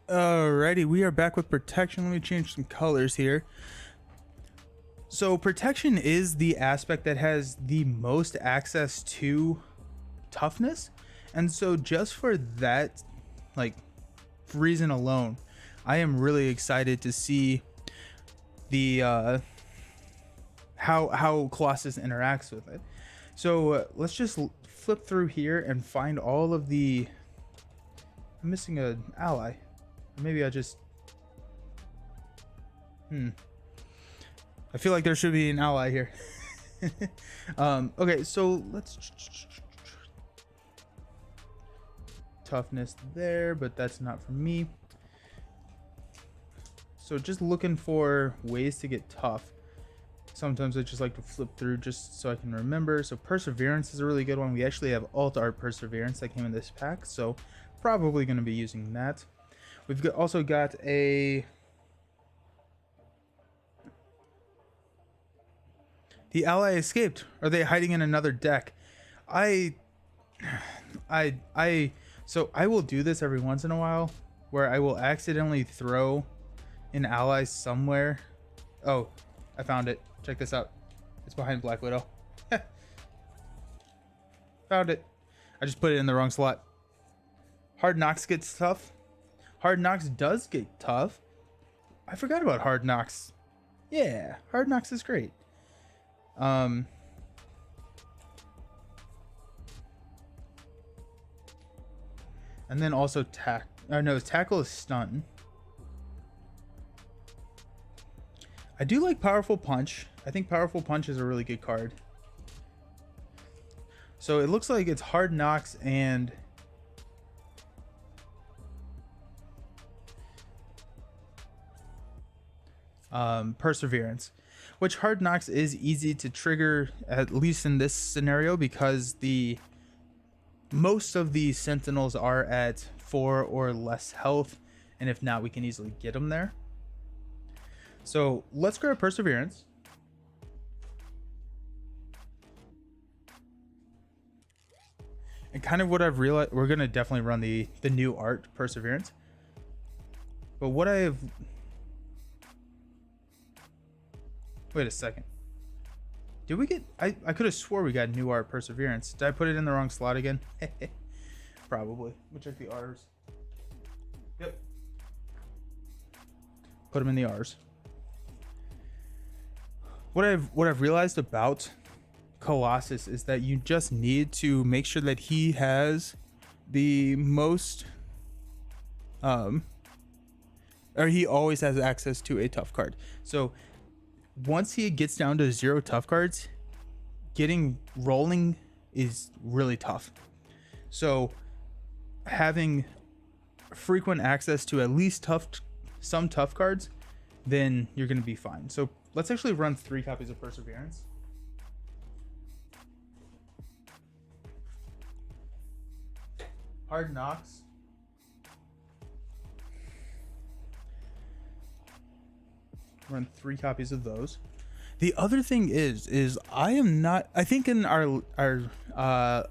Alrighty, we are back with protection. Let me change some colors here. So protection is the aspect that has the most access to toughness, and so just for that like reason alone, I am really excited to see the how Colossus interacts with it. So let's just flip through here and find all of the. I'm missing an ally. Maybe I just. I feel like there should be an ally here. Okay, so let's. Toughness there, but that's not for me. So just looking for ways to get tough. Sometimes I just like to flip through just so I can remember. So perseverance is a really good one. We actually have alt art perseverance that came in this pack, so probably going to be using that. We've also got a. The ally escaped. Are they hiding in another deck? So I will do this every once in a while, where I will accidentally throw an ally somewhere. Oh, I found it. Check this out. It's behind Black Widow. Found it. I just put it in the wrong slot. Hard Knocks gets tough. Hard Knocks does get tough. I forgot about Hard Knocks. Yeah, Hard Knocks is great. And then also tackle is stun. I do like Powerful Punch. I think Powerful Punch is a really good card. So it looks like it's Hard Knocks and Perseverance, which Hard Knocks is easy to trigger, at least in this scenario, because most of the Sentinels are at 4 or less health, and if not, we can easily get them there. So let's grab Perseverance. And kind of what I've realized, we're gonna definitely run the new art Perseverance. But what I have. Wait a second. Did we get... I could have swore we got new art Perseverance. Did I put it in the wrong slot again? Probably. We'll check the R's. Yep. Put them in the R's. What I've realized about Colossus is that you just need to make sure that he has the most... or he always has access to a tough card. So once he gets down to 0 tough cards, getting rolling is really tough. So having frequent access to at least some tough cards, then you're going to be fine. So let's actually run 3 copies of Perseverance. Hard Knocks. Run 3 copies of those. The other thing is I am not. I think in our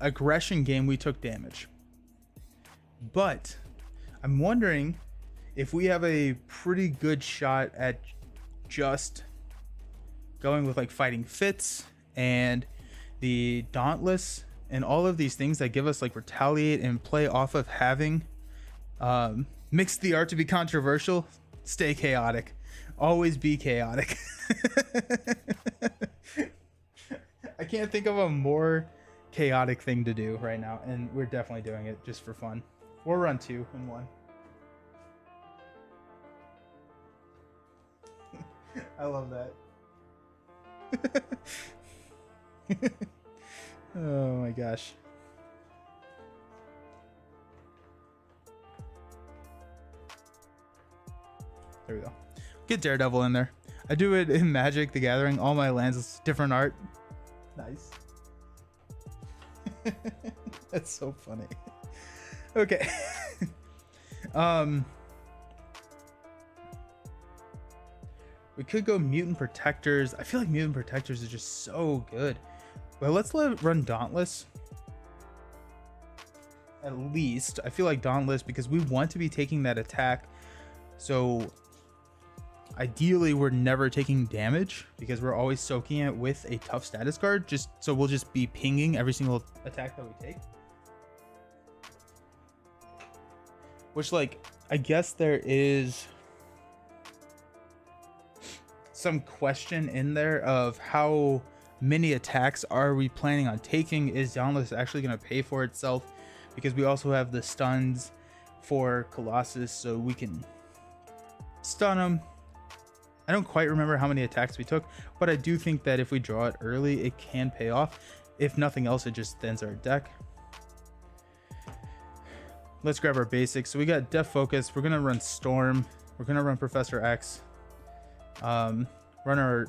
aggression game we took damage, but I'm wondering if we have a pretty good shot at just going with like Fighting Fits and the Dauntless and all of these things that give us like retaliate and play off of having mix the art to be controversial. Stay chaotic. Always be chaotic. I can't think of a more chaotic thing to do right now, and we're definitely doing it just for fun. We'll run 2 in 1. I love that. Oh my gosh. There we go. Get Daredevil in there. I do it in Magic the Gathering. All my lands is different art. Nice. That's so funny. Okay. We could go Mutant Protectors. I feel like Mutant Protectors is just so good. But let's run Dauntless. at least. I feel like Dauntless, because we want to be taking that attack. So ideally we're never taking damage because we're always soaking it with a tough status card, just so we'll just be pinging every single attack that we take. Which, like, I guess there is some question in there of how many attacks are we planning on taking. Is Dauntless actually going to pay for itself? Because we also have the stuns for Colossus, so we can stun him. I don't quite remember how many attacks we took, but I do think that if we draw it early, it can pay off. If nothing else, it just thins our deck. Let's grab our basics. So we got Def Focus. We're going to run Storm. We're going to run Professor X. Run our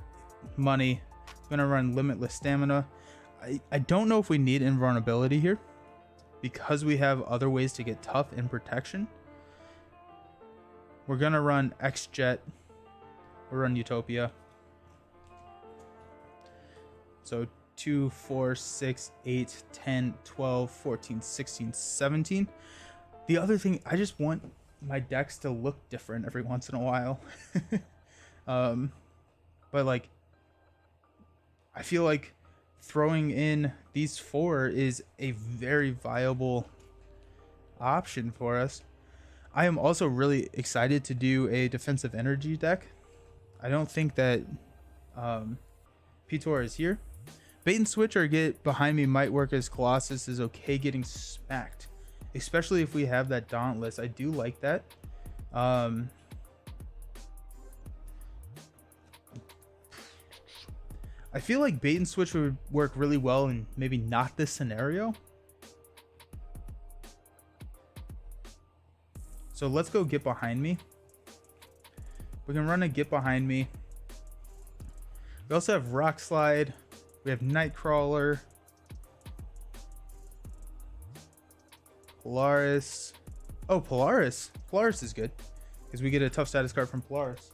money. We're going to run Limitless Stamina. I don't know if we need Invulnerability here because we have other ways to get tough and protection. We're going to run X-Jet. We'll run Utopia. So 2, 4, 6, 8, 10, 12, 14, 16, 17. The other thing, I just want my decks to look different every once in a while. But like, I feel like throwing in these 4 is a very viable option for us. I am also really excited to do a defensive energy deck. I don't think that Pitor is here. Bait and switch or get behind me might work, as Colossus is okay getting smacked, especially if we have that Dauntless. I do like that. I feel like bait and switch would work really well in maybe not this scenario. So let's go get behind me. We can run a get behind me. We also have Rock Slide. We have Nightcrawler. Polaris. Oh, Polaris. Polaris is good because we get a tough status card from Polaris.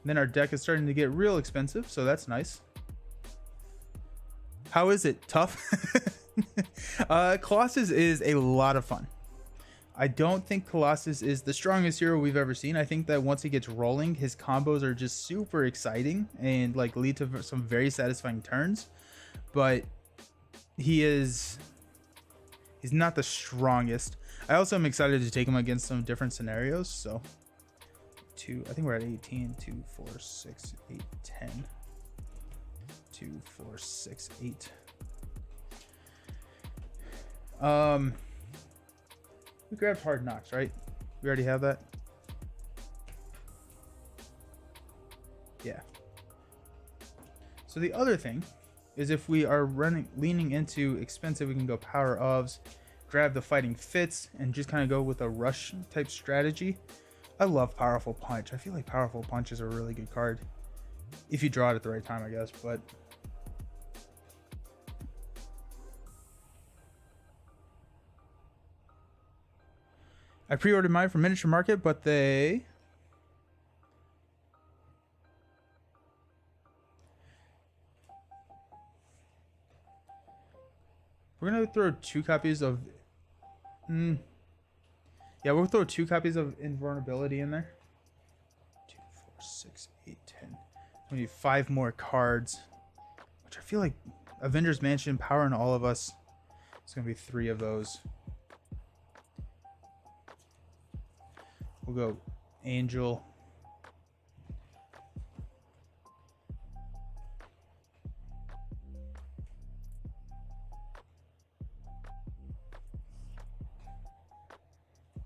And then our deck is starting to get real expensive, so that's nice. How is it? Tough? Colossus is a lot of fun. I don't think Colossus is the strongest hero we've ever seen. I think that once he gets rolling, his combos are just super exciting and like lead to some very satisfying turns. But he's not the strongest. I also am excited to take him against some different scenarios. So I think we're at 18. 2, 4, 6, 8, 10. 2, 4, 6, 8. We grabbed Hard Knocks, right? We already have that. Yeah. So the other thing is, if we are leaning into expensive, we can go Power Ofs, grab the Fighting Fits, and just kind of go with a rush type strategy. I love Powerful Punch. I feel like Powerful Punch is a really good card if you draw it at the right time, I guess. But I pre-ordered mine from Miniature Market, but we're gonna throw 2 copies of yeah, we'll throw 2 copies of Invulnerability in there. 2, 4, 6, 8, 10. We need 5 more cards, which I feel like Avengers Mansion, Power in All of Us. It's gonna be 3 of those. We'll go Angel.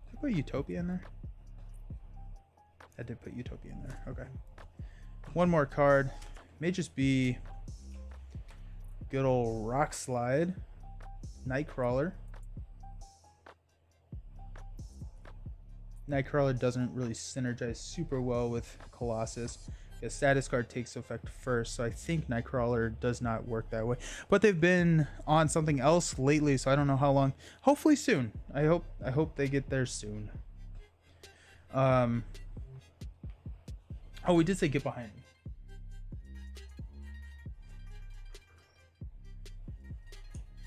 Did I put Utopia in there? I did put Utopia in there. Okay. 1 more card. May just be good old Rock Slide. Nightcrawler. Nightcrawler doesn't really synergize super well with Colossus. The status card takes effect first, so I think Nightcrawler does not work that way. But they've been on something else lately, so I don't know how long. Hopefully soon. I hope they get there soon. Oh, we did say get behind me.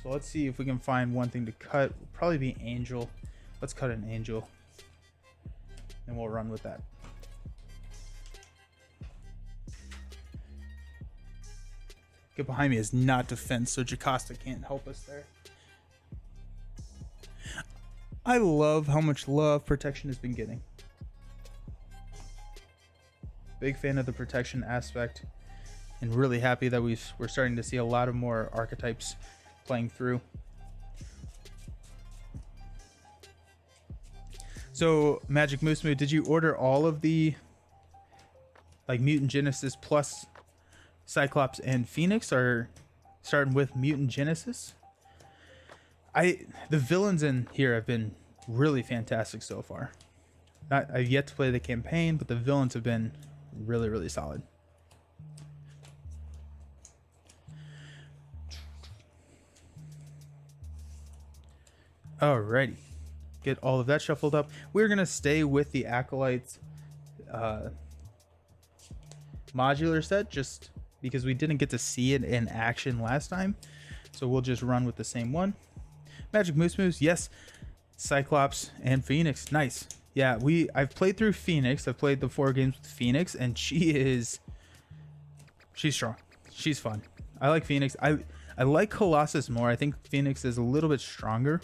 So let's see if we can find one thing to cut. It'll probably be Angel. Let's cut an Angel. And we'll run with that. Get behind me is not defense, so Jocasta can't help us there. I love how much love protection has been getting. Big fan of the protection aspect, and really happy that we're starting to see a lot of more archetypes playing through. So Magic Moose Moo, did you order all of the like Mutant Genesis plus Cyclops and Phoenix, or starting with Mutant Genesis? The villains in here have been really fantastic so far. I've yet to play the campaign, but the villains have been really, really solid. Alrighty. Get all of that shuffled up. We're going to stay with the Acolytes modular set just because we didn't get to see it in action last time. So we'll just run with the same one. Magic Moose Moose, yes. Cyclops and Phoenix, nice. Yeah, I've played through Phoenix. I've played the 4 games with Phoenix, and she's strong. She's fun. I like Phoenix. I like Colossus more. I think Phoenix is a little bit stronger.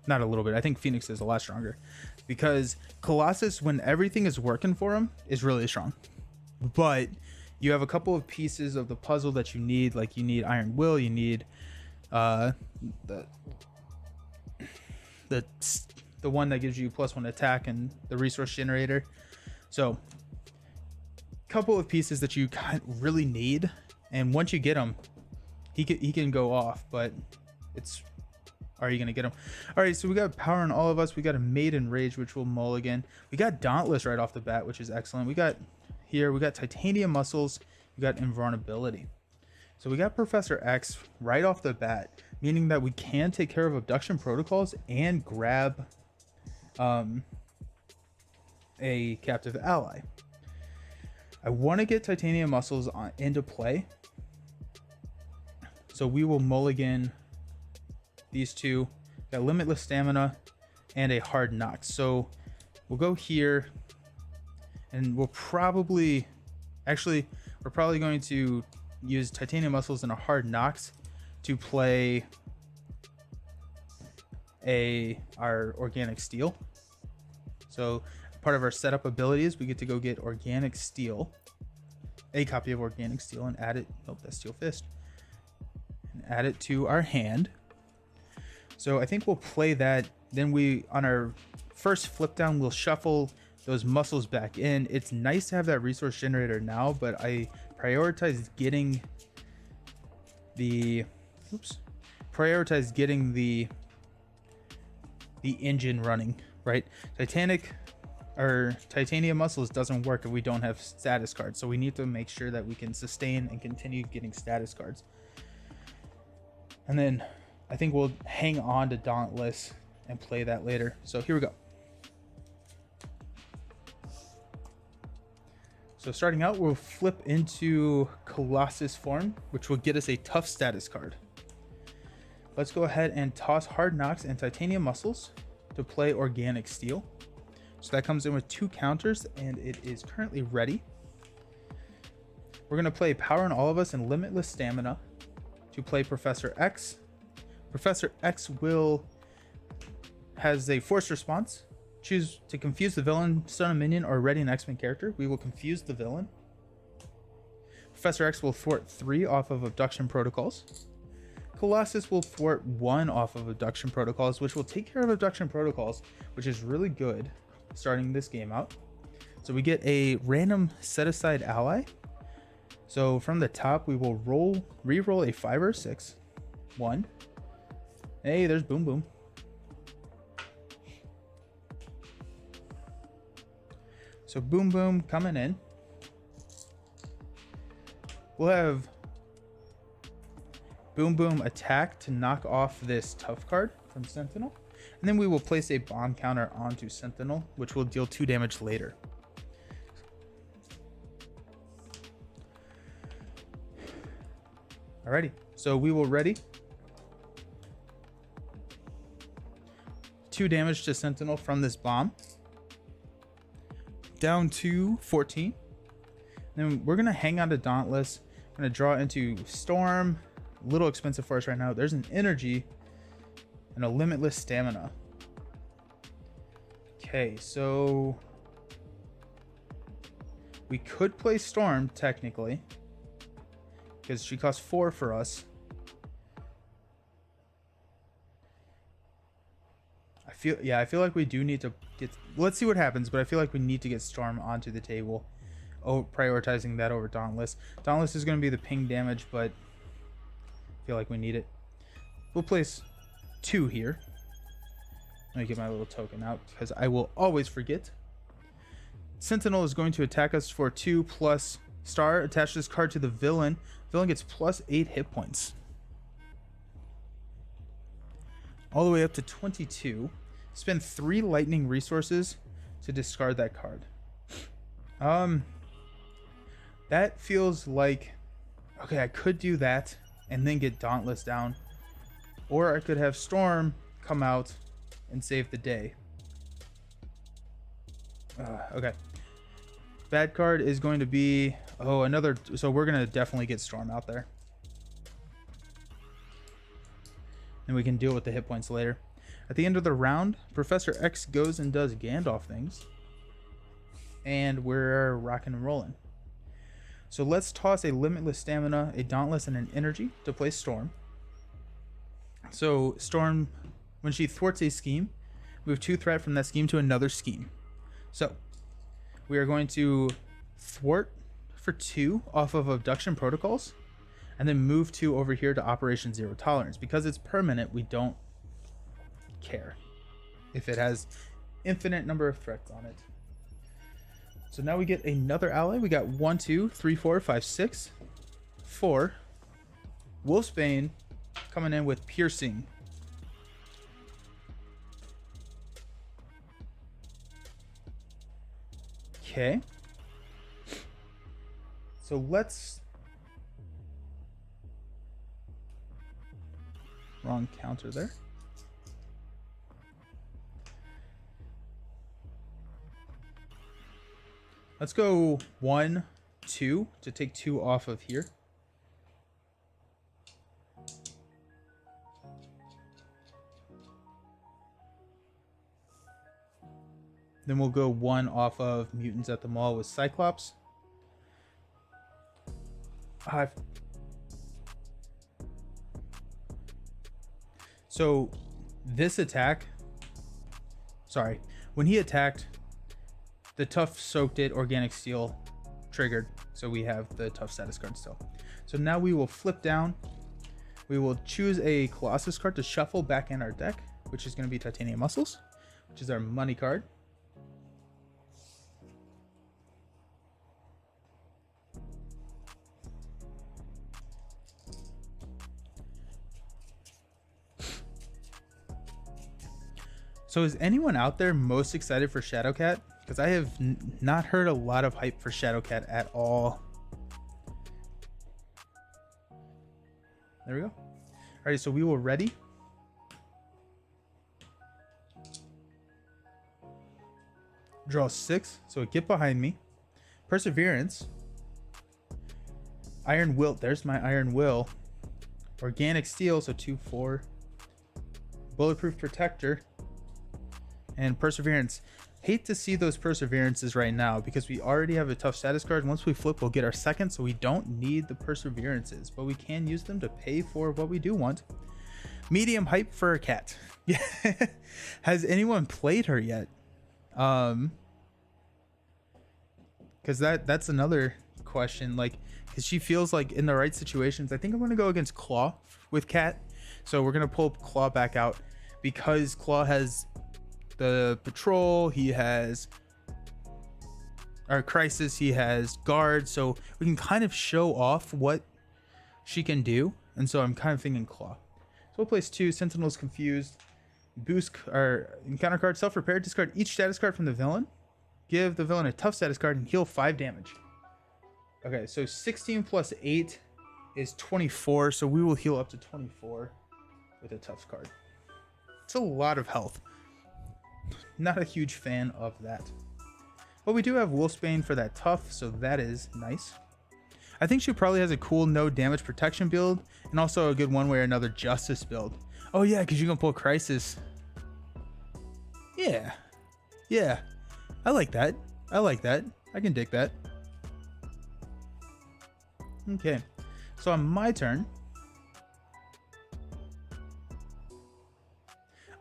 Not a little bit. I think Phoenix is a lot stronger because Colossus, when everything is working for him, is really strong. But you have a couple of pieces of the puzzle that you need. Like you need Iron Will. You need the one that gives you +1 attack and the resource generator. So couple of pieces that you really need, and once you get them, he can go off, but it's, are you gonna get him? All right, so we got Power in All of Us. We got a Maiden Rage, which will mulligan. We got Dauntless right off the bat, which is excellent. We got Titanium Muscles. We got Invulnerability. So we got Professor X right off the bat, meaning that we can take care of abduction protocols and grab a captive ally. I want to get Titanium Muscles into play, so we will mulligan these two. Got Limitless Stamina and a Hard Knock. So we'll go here, and we're probably going to use Titanium Muscles and a Hard Knocks to play our Organic Steel. So part of our setup abilities, we get to go get Organic Steel, a copy of Organic Steel, and add it. Oh, that's Steel Fist. And add it to our hand. So I think we'll play that. Then on our first flip down, we'll shuffle those muscles back in. It's nice to have that resource generator now, but I prioritize getting the engine running, right? Titanium Muscles doesn't work if we don't have status cards, so we need to make sure that we can sustain and continue getting status cards. And then I think we'll hang on to Dauntless and play that later. So here we go. So starting out, we'll flip into Colossus form, which will get us a tough status card. Let's go ahead and toss Hard Knocks and Titanium Muscles to play Organic Steel. So that comes in with 2 counters, and it is currently ready. We're going to play Power in All of Us and Limitless Stamina to play Professor X. Professor X has a forced response. Choose to confuse the villain, stun a minion, or ready an X-Men character. We will confuse the villain. Professor X will thwart 3 off of abduction protocols. Colossus will thwart 1 off of abduction protocols, which will take care of abduction protocols, which is really good starting this game out. So we get a random set aside ally. So from the top, we will re-roll a 5 or 6. 1. Hey, there's Boom Boom. So Boom Boom coming in. We'll have Boom Boom attack to knock off this tough card from Sentinel. And then we will place a bomb counter onto Sentinel, which will deal 2 damage later. Alrighty, so we will ready. 2 damage to Sentinel from this bomb. Down to 14. Then we're going to hang on to Dauntless. I'm going to draw into Storm. A little expensive for us right now. There's an energy and a limitless stamina. Okay, so we could play Storm technically because she costs 4 for us. I feel like we do need to get, let's see what happens, but I feel like we need to get Storm onto the table. Oh, prioritizing that over Dauntless. Dauntless is going to be the ping damage, but I feel like we need it. We'll place 2 here. Let me get my little token out because I will always forget. Sentinel is going to attack us for 2 plus star. Attach this card to the villain. Villain gets plus 8 hit points. All the way up to 22. Spend 3 lightning resources to discard that card. That feels like, okay, I could do that and then get Dauntless down, or I could have Storm come out and save the day. Okay, bad card is going to be, oh, another, so we're gonna definitely get Storm out there and we can deal with the hit points later. At the end of the round, Professor X goes and does Gandalf things, and we're rocking and rolling. So let's toss a limitless stamina, a dauntless, and an energy to play Storm. So Storm, when she thwarts a scheme, move 2 threat from that scheme to another scheme. So we are going to thwart for 2 off of abduction protocols, and then move 2 over here to Operation Zero Tolerance. Because it's permanent, we don't care if it has infinite number of threats on it. So now we get another ally. We got 1, 2, 3, 4, 5, 6, 4. Wolfsbane coming in with piercing. Okay. So let's... Wrong counter there. Let's go 1, 2 to take 2 off of here. Then we'll go 1 off of Mutants at the Mall with Cyclops. 5. So this attack, sorry, when he attacked, the tough soaked it, organic steel triggered, so we have the tough status card still. So now we will flip down. We will choose a Colossus card to shuffle back in our deck, which is going to be Titanium Muscles, which is our money card. So is anyone out there most excited for Shadowcat? Because I have not heard a lot of hype for Shadowcat at all. There we go. All right, so we will ready. Draw 6, so get behind me. Perseverance. Iron Will, there's my Iron Will. Organic Steel, so 2, 4. Bulletproof Protector. And Perseverance. Hate to see those Perseverances right now because we already have a tough status card. Once we flip, we'll get our second, so we don't need the Perseverances, but we can use them to pay for what we do want. Medium hype for a cat. Yeah. Has anyone played her yet? Because that's another question. Like, because she feels like in the right situations. I think I'm going to go against Claw with Cat. So we're going to pull Claw back out because Claw has the patrol, he has our crisis, he has guard, so we can kind of show off what she can do. And so I'm kind of thinking Claw. So we'll place 2. Sentinel's Confused. Boost our encounter card, self-repair, discard each status card from the villain, give the villain a tough status card, and heal 5 damage. Okay, so 16 plus 8 is 24, so we will heal up to 24 with a tough card. It's a lot of health. not a huge fan of that. But we do have Wolfsbane for that tough, so that is nice. I think she probably has a cool no damage protection build, and also a good one way or another justice build. Oh yeah, because you can pull Crisis. Yeah. Yeah. I like that. I like that. I can dig that. Okay. So on my turn,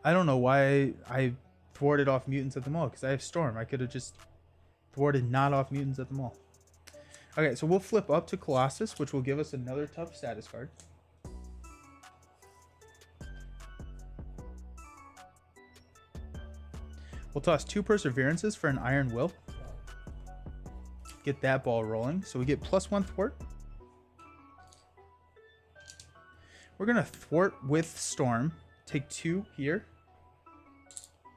I don't know why I thwarted off mutants at the mall, because I have Storm. I could have just thwarted not off mutants at the mall. Okay, so we'll flip up to Colossus, which will give us another tough status card. We'll toss 2 Perseverances for an Iron Will. Get that ball rolling. So we get +1 thwart. We're going to thwart with Storm. Take 2 here.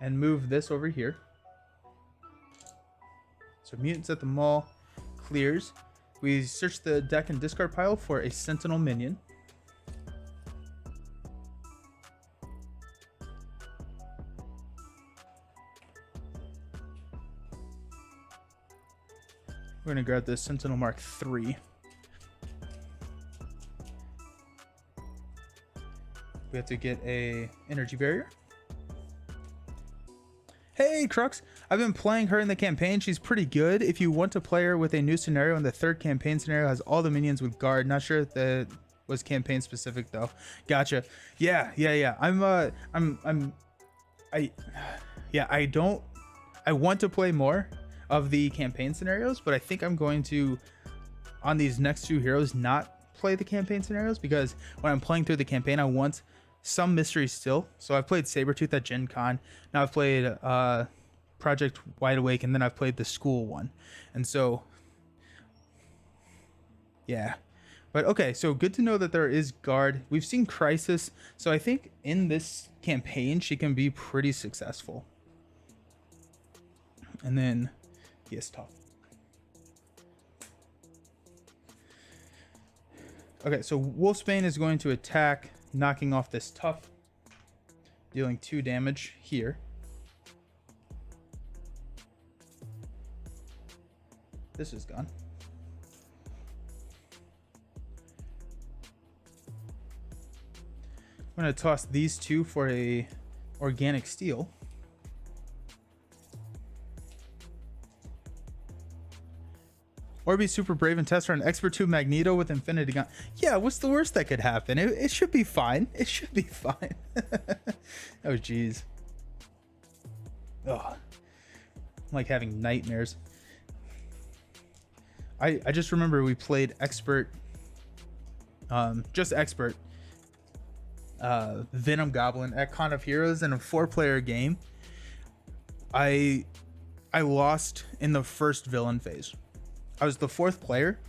And move this over here. So mutants at the mall clears. We search the deck and discard pile for a Sentinel minion. We're going to grab this Sentinel Mark III. We have to get a energy barrier. Hey, Crux! I've been playing her in the campaign. She's pretty good. If you want to play her with a new scenario, and the 3rd campaign scenario has all the minions with guard. Not sure if that was campaign specific though. Gotcha. Yeah. I want to play more of the campaign scenarios, but I think I'm going to, on these next 2 heroes, not play the campaign scenarios, because when I'm playing through the campaign, I want some mystery still. So I've played Sabretooth at Gen Con. Now I've played Project Wide Awake, and then I've played the school one. And so, yeah. But okay, so good to know that there is guard. We've seen Crisis, so I think in this campaign, she can be pretty successful. And then, yes, tough. Okay, so Wolfsbane is going to attack, knocking off this tough, dealing 2 damage here. This is gone. I'm going to toss these 2 for a organic steel. Or be super brave and test for an Expert 2 Magneto with Infinity Gun. Yeah, what's the worst that could happen? It should be fine. It should be fine. Oh, jeez. Oh, I'm like having nightmares. I just remember we played Expert, just Expert, Venom Goblin at Con of Heroes in a 4-player game. I lost in the first villain phase. I was the 4th player,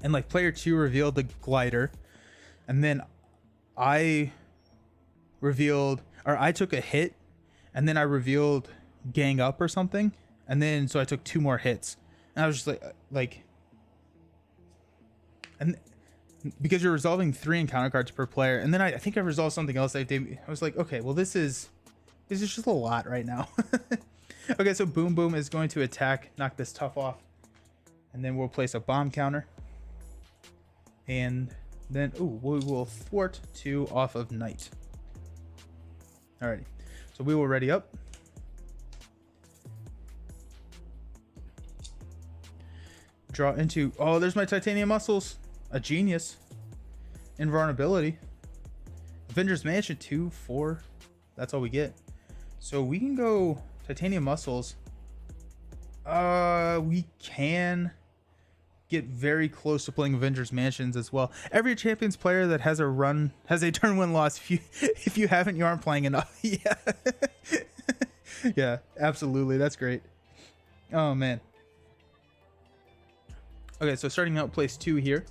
and like player 2 revealed the glider, and then I took a hit, and then I revealed gang up or something, and then so I took 2 more hits, and I was just like, and because you're resolving 3 encounter cards per player, and then I think I resolved something else. I was like, okay, well this is just a lot right now. Okay, so Boom Boom is going to attack, knock this tough off. And then we'll place a bomb counter. And then, we will thwart 2 off of Knight. Alrighty. So we will ready up. Draw into, oh, there's my Titanium Muscles. A genius. Invulnerability. Avengers Mansion 2, 4. That's all we get. So we can go Titanium Muscles. We can get very close to playing Avengers Mansions as well. Every Champions player that has a turn win loss. If you haven't, you aren't playing enough. Yeah. Yeah, absolutely. That's great. Oh man. Okay, so starting out place 2 here.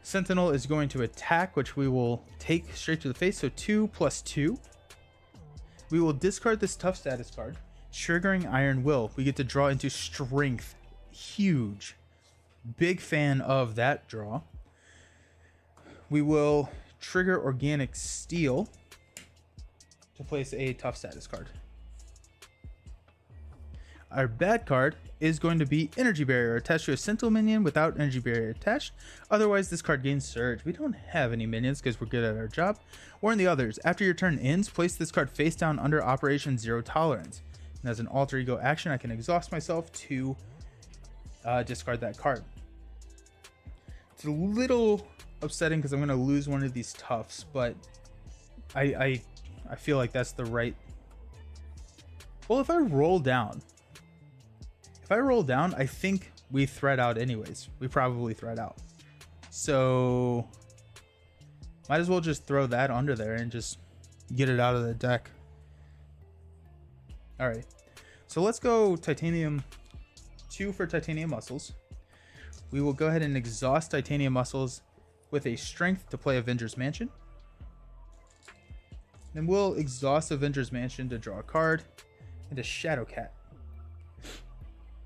Sentinel is going to attack, which we will take straight to the face. So 2 + 2. We will discard this tough status card, triggering Iron Will. We get to draw into Strength. Huge. Big fan of that draw. We will trigger Organic Steel to place a tough status card. our bad card is going to be Energy Barrier. Attached to a Sentinel minion without Energy Barrier attached. Otherwise, this card gains Surge. We don't have any minions because we're good at our job. Or in the others, after your turn ends, place this card face down under Operation Zero Tolerance. And as an alter ego action, I can exhaust myself to discard that card. It's a little upsetting because I'm going to lose one of these toughs, but I feel like that's the right... Well, if I roll down, I think we thread out anyways. We probably thread out. So might as well just throw that under there and just get it out of the deck. All right. So let's go Titanium 2 for Titanium Muscles. We will go ahead and exhaust Titanium Muscles with a Strength to play Avengers Mansion. Then we'll exhaust Avengers Mansion to draw a card and a Shadow Cat.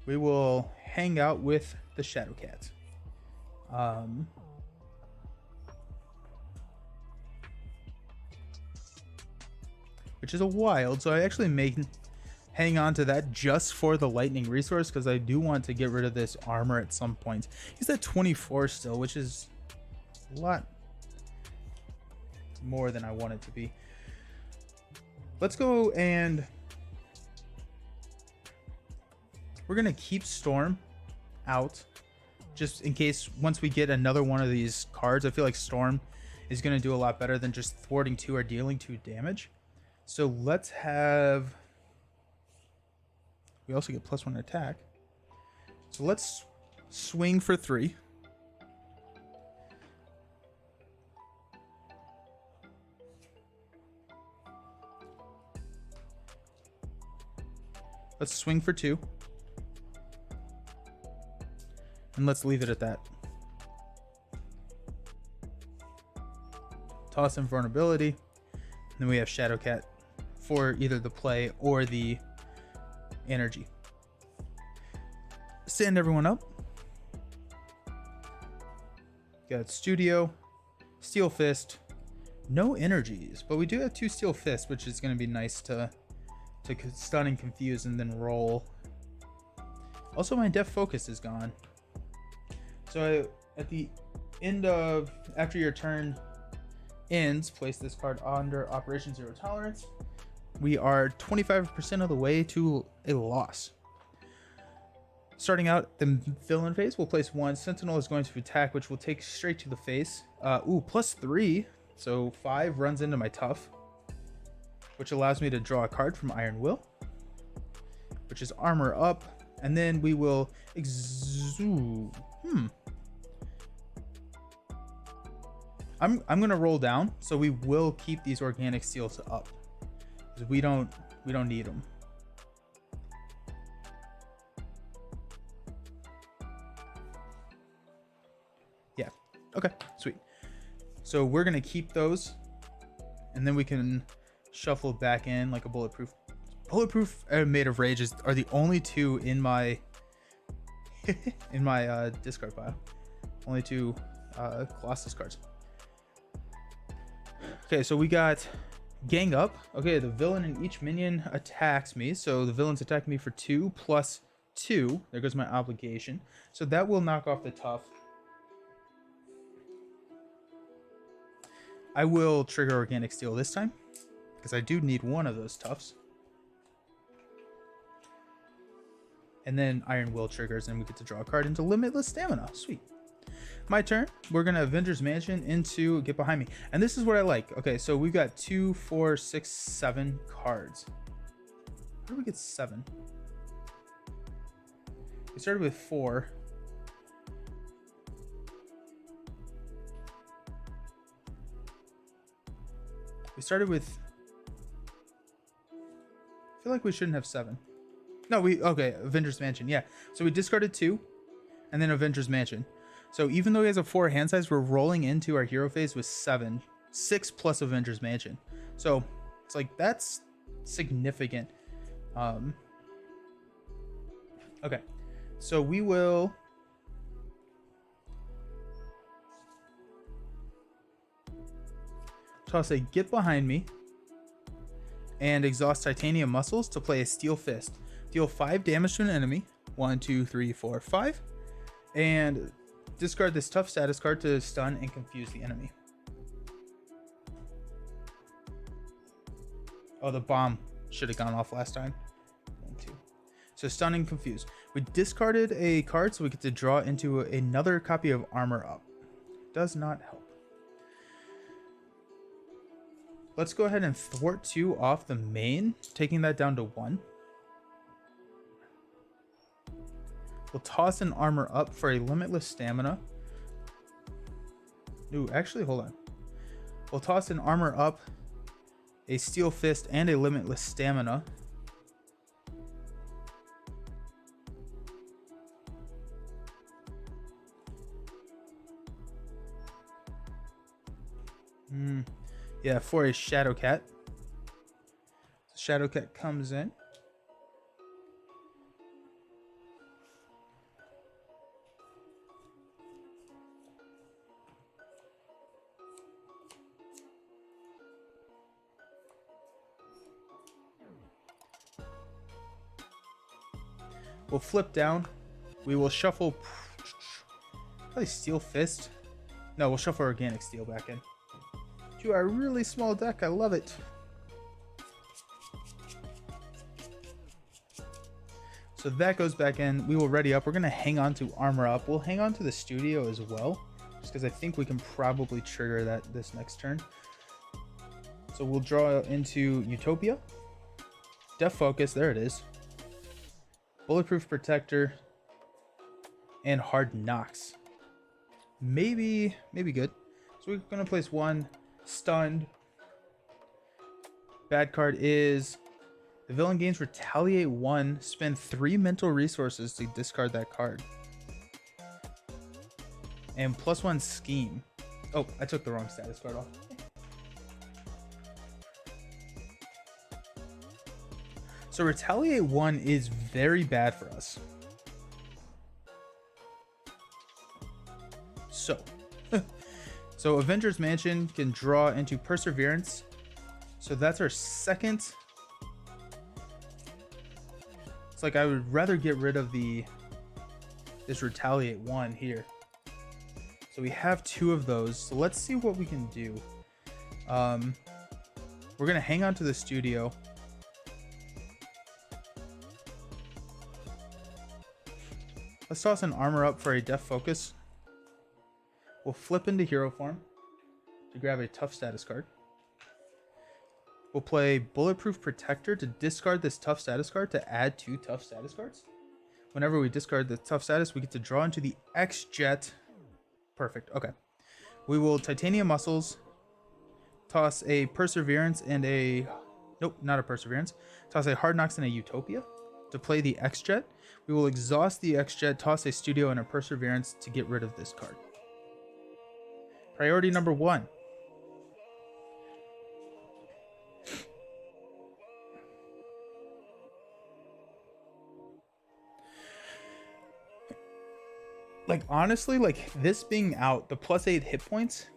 We will hang out with the Shadow Cat. Which is a wild, so I actually may hang on to that just for the lightning resource because I do want to get rid of this armor at some point. He's at 24 still, which is a lot more than I want it to be. Let's go and we're gonna keep Storm out just in case once we get another one of these cards. I feel like Storm is gonna do a lot better than just thwarting 2 or dealing 2 damage. So let's have, we also get +1 attack. So let's swing for 3. Let's swing for 2. And let's leave it at that. Toss Invulnerability. And then we have Shadow Cat for either the play or the energy. Stand everyone up. Got Studio, Steel Fist, no energies, but we do have 2 Steel Fists, which is going to be nice to stun and confuse and then roll. Also, my Def Focus is gone. So at the end of, after your turn ends, place this card under Operation Zero Tolerance. We are 25% of the way to a loss. Starting out the villain phase, we'll place 1. Sentinel is going to attack, which will take straight to the face. +3, so 5 runs into my tough, which allows me to draw a card from Iron Will, which is armor up, and then we will I'm gonna roll down, so we will keep these organic steels up because we don't need them. Yeah. Okay. Sweet. So we're gonna keep those, and then we can shuffle back in like a bulletproof. Bulletproof and Made of Rage are the only 2 in my in my discard pile. Only 2 Colossus cards. Okay, so we got Gang Up. Okay, the villain and each minion attacks me. So the villain's attacking me for 2 + 2. There goes my obligation. So that will knock off the tough. I will trigger Organic Steel this time because I do need one of those toughs. And then Iron Will triggers and we get to draw a card into Limitless Stamina. Sweet. My turn. We're going to Avengers Mansion into Get Behind Me. And this is what I like. Okay, so we've got 2, 4, 6, 7 cards. How do we get 7? We started with 4. We started with... I feel like we shouldn't have 7. No, okay, Avengers Mansion, yeah. So we discarded 2, and then Avengers Mansion. So even though he has a 4 hand size, we're rolling into our hero phase with 7. 6 plus Avengers Mansion. So it's like, that's significant. Okay, so we will... toss a Get Behind Me and exhaust Titanium Muscles to play a Steel Fist. Deal 5 damage to an enemy. 1, 2, 3, 4, 5. And discard this tough status card to stun and confuse the enemy. Oh, the bomb should have gone off last time. 1, 2. So stun and confuse. We discarded a card so we get to draw into another copy of Armor Up. Does not help. Let's go ahead and thwart 2 off the main, taking that down to 1. We'll toss an Armor Up for a limitless stamina. Ooh, actually, hold on. We'll toss an Armor Up, a Steel Fist, and a limitless stamina. Yeah, for a Shadow Cat. Shadow Cat comes in. We'll flip down. We will shuffle probably Steel Fist. No, we'll shuffle Organic Steel back in. To our really small deck. I love it. So that goes back in. We will ready up. We're going to hang on to Armor Up. We'll hang on to the studio as well, just because I think we can probably trigger that this next turn. So we'll draw into Utopia. Def Focus. There it is. Bulletproof Protector. And Hard Knocks. Maybe good. So we're going to place 1. Stunned. Bad card is the villain gains Retaliate 1. Spend 3 mental resources to discard that card. And +1 Scheme. Oh, I took the wrong status card off. So Retaliate 1 is very bad for us. So Avengers Mansion can draw into Perseverance. So that's our second. It's like I would rather get rid of this Retaliate 1 here. So we have 2 of those. So let's see what we can do. We're gonna hang on to the studio. Let's toss an Armor Up for a Def Focus. We'll flip into Hero Form to grab a tough status card. We'll play Bulletproof Protector to discard this tough status card to add 2 tough status cards. Whenever we discard the tough status, we get to draw into the X-Jet. Perfect. Okay. We will Titanium Muscles, toss a Perseverance and a... Nope, not a Perseverance. Toss a Hard Knocks and a Utopia to play the X-Jet. We will exhaust the X-Jet, toss a Studio and a Perseverance to get rid of this card. Priority number 1. Like, honestly, like, this being out, the +8 hit points.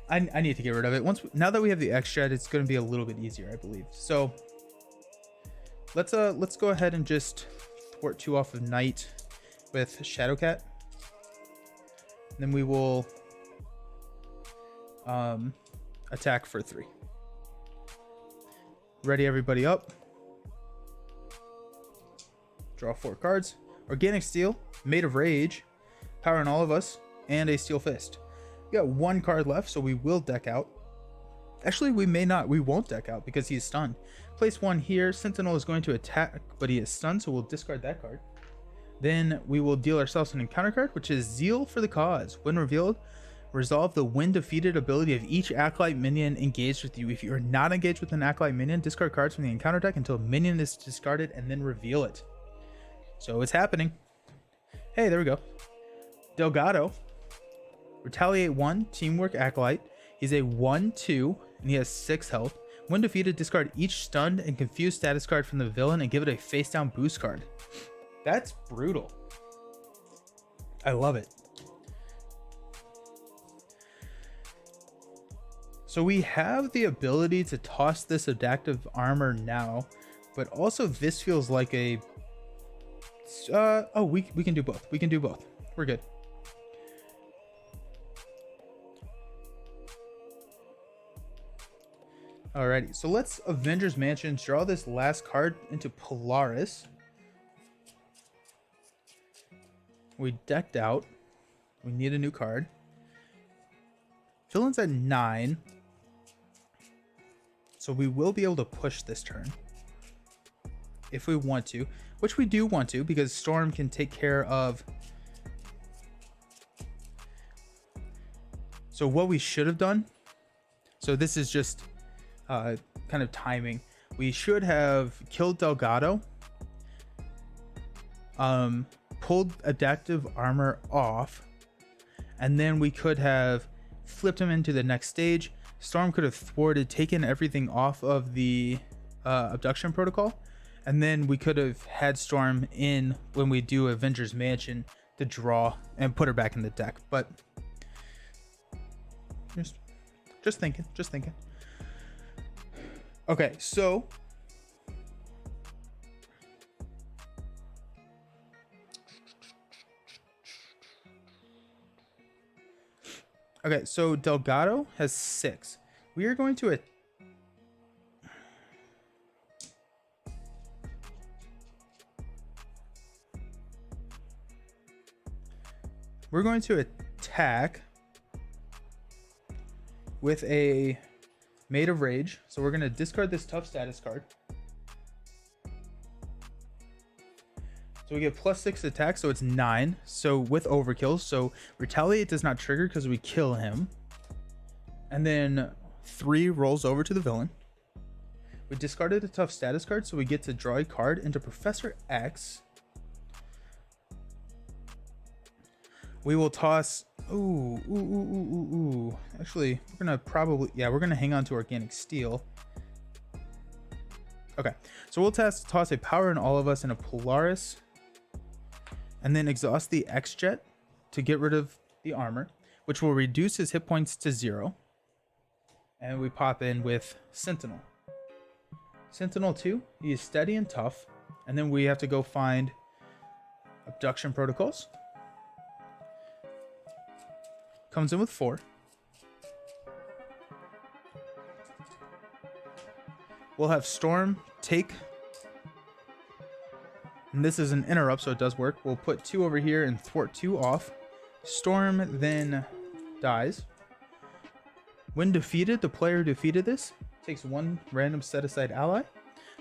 I need to get rid of it. Now that we have the X-Jet, it's going to be a little bit easier, I believe. So let's go ahead and just thwart 2 off of Knight with Shadowcat. Then we will attack for 3. Ready everybody up. Draw 4 cards. Organic Steel, Made of Rage, Power in All of Us, and a Steel Fist. We got 1 card left, so we will deck out. Actually, we may not. We won't deck out because he is stunned. Place 1 here. Sentinel is going to attack, but he is stunned, so we'll discard that card. Then we will deal ourselves an encounter card, which is Zeal for the Cause. When revealed, resolve the when defeated ability of each Acolyte minion engaged with you. If you are not engaged with an Acolyte minion, discard cards from the encounter deck until a minion is discarded and then reveal it. So it's happening. Hey, there we go. Delgado. Retaliate 1, Teamwork Acolyte. He's a 1/2, and he has 6 health. When defeated, discard each stunned and confused status card from the villain and give it a face down boost card. That's brutal. I love it. So we have the ability to toss this adaptive armor now, but also this feels like a we can do both. We can do both. We're good. Alrighty, so let's Avengers Mansion draw this last card into Polaris. We decked out. We need a new card. Villain's at 9. So we will be able to push this turn. If we want to. Which we do want to, because Storm can take care of... So what we should have done... So this is just kind of timing. We should have killed Delgado. Pulled adaptive armor off. And then we could have flipped him into the next stage. Storm could have thwarted, taken everything off of the abduction protocol. And then we could have had Storm in when we do Avengers Mansion to draw and put her back in the deck. But just thinking. Okay, so Delgado has 6. We are going to attack with a Maid of Rage. So we're going to discard this tough status card. So we get +6 attack, so it's 9. So with overkill, so retaliate does not trigger because we kill him. And then 3 rolls over to the villain. We discarded a tough status card, so we get to draw a card into Professor X. We will toss. Ooh. Actually, we're gonna hang on to Organic Steel. Okay, so we'll toss a Power in All of Us and a Polaris. And then exhaust the X-Jet to get rid of the armor, which will reduce his hit points to 0. And we pop in with Sentinel. Sentinel 2, he is steady and tough. And then we have to go find Abduction Protocols. Comes in with 4. We'll have Storm take... And this is an interrupt, so it does work. We'll put 2 over here and thwart 2 off. Storm then dies. When defeated, the player who defeated this takes 1 random set-aside ally.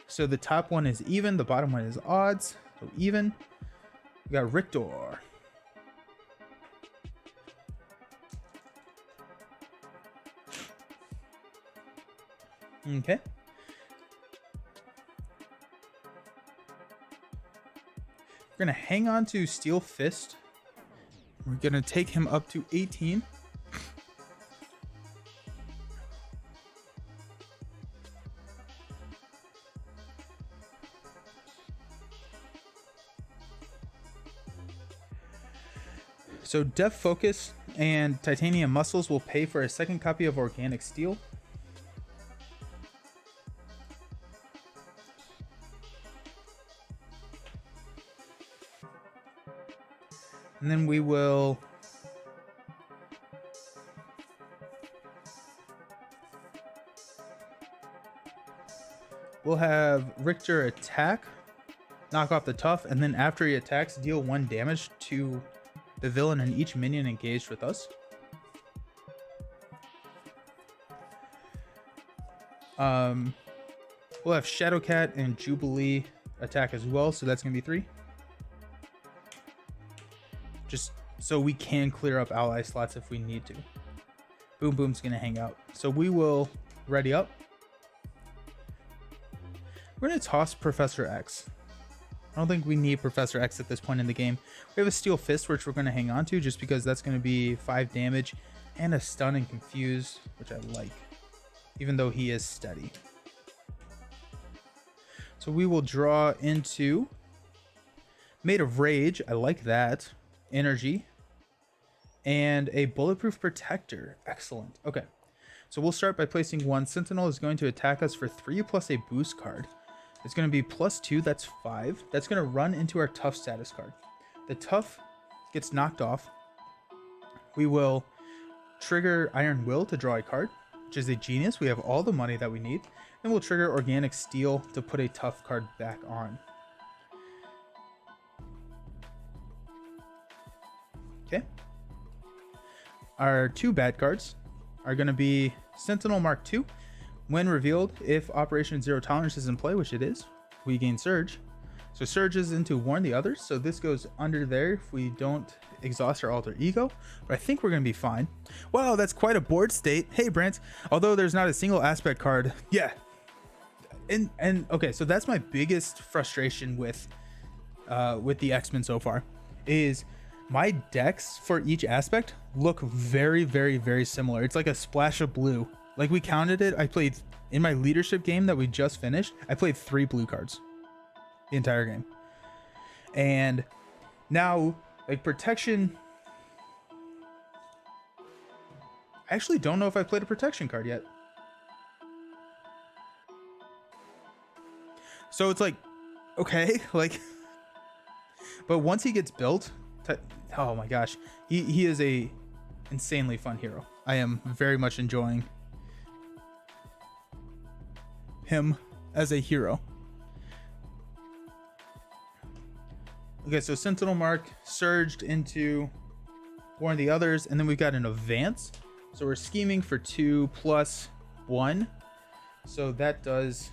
So the top one is even, the bottom one is odds. So even. We got Rictor. Okay. We're going to hang on to Steel Fist. We're going to take him up to 18. So Depth Focus and Titanium Muscles will pay for a second copy of Organic Steel. And then we'll have Richter attack, knock off the tough, and then after he attacks, deal 1 damage to the villain and each minion engaged with us. We'll have Shadowcat and Jubilee attack as well, so that's gonna be 3. Just so we can clear up ally slots if we need to. Boom Boom's gonna hang out. So we will ready up. We're gonna toss Professor X. I don't think we need Professor X at this point in the game. We have a Steel Fist, which we're gonna hang on to just because that's gonna be 5 damage and a stun and confuse, which I like, even though he is steady. So we will draw into Maid of Rage. I like that. Energy and a Bulletproof Protector. Excellent. Okay, So we'll start by placing 1. Sentinel is going to attack us for 3 plus a boost card. It's going to be +2, that's 5. That's going to run into our tough status card. The tough gets knocked off. We will trigger Iron Will to draw a card, which is a genius. We have all the money that we need. Then we'll trigger Organic Steel to put a tough card back on. Okay. Our 2 bad cards are going to be Sentinel Mark II. When revealed, if Operation Zero Tolerance is in play, which it is, we gain Surge. So Surge is into Warn the Others, so this goes under there if we don't exhaust our Alter Ego, but I think we're going to be fine. Wow, that's quite a board state. Hey, Brant, although there's not a single aspect card. Yeah. And okay, so that's my biggest frustration with the X-Men so far, is my decks for each aspect look very, very, very similar. It's like a splash of blue. Like we counted it. I played in my leadership game that we just finished. I played 3 blue cards the entire game. And now like protection. I actually don't know if I played a protection card yet. So it's like, okay, like, but once he gets built, oh my gosh, he is a insanely fun hero. I am very much enjoying him as a hero. Okay, so Sentinel Mark surged into Warn the Others, and then we've got an advance. So we're scheming for 2 plus 1. So that does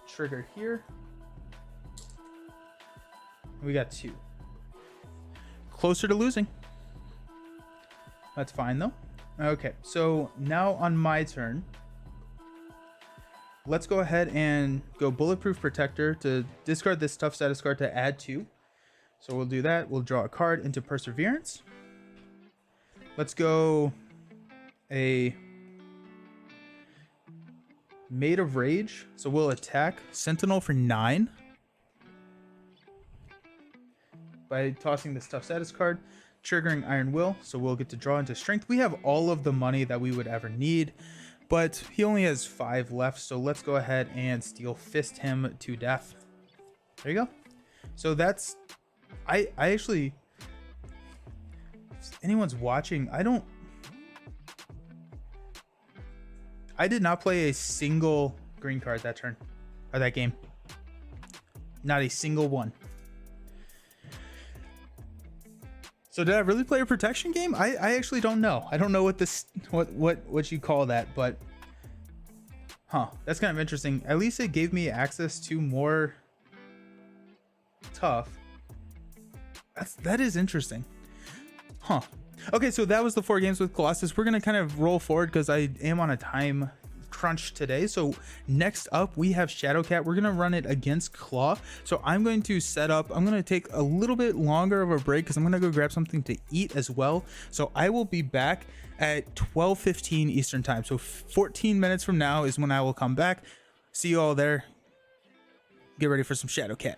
trigger here. We got 2. Closer to losing. That's fine though. Okay, so now on my turn, let's go ahead and go Bulletproof Protector to discard this tough status card to add 2. So we'll do that. We'll draw a card into Perseverance. Let's go a Maid of Rage. So we'll attack Sentinel for 9 by tossing this tough status card, triggering Iron Will. So we'll get to draw into Strength. We have all of the money that we would ever need, but he only has 5 left. So let's go ahead and Steel Fist him to death. There you go. So that's, I actually, if anyone's watching, I did not play a single green card that turn, or that game. Not a single one. So did I really play a protection game? I actually don't know. I don't know what this, what you call that, but that's kind of interesting. At least it gave me access to more tough. That is interesting. Okay, so that was the 4 games with Colossus. We're gonna kind of roll forward because I am on a time crunch today. So next up we have Shadowcat. We're gonna run it against Claw. So I'm going to set up, I'm gonna take a little bit longer of a break because I'm gonna go grab something to eat as well. So I will be back at 12:15 Eastern time. So 14 minutes from now is when I will come back. See you all there. Get ready for some Shadowcat.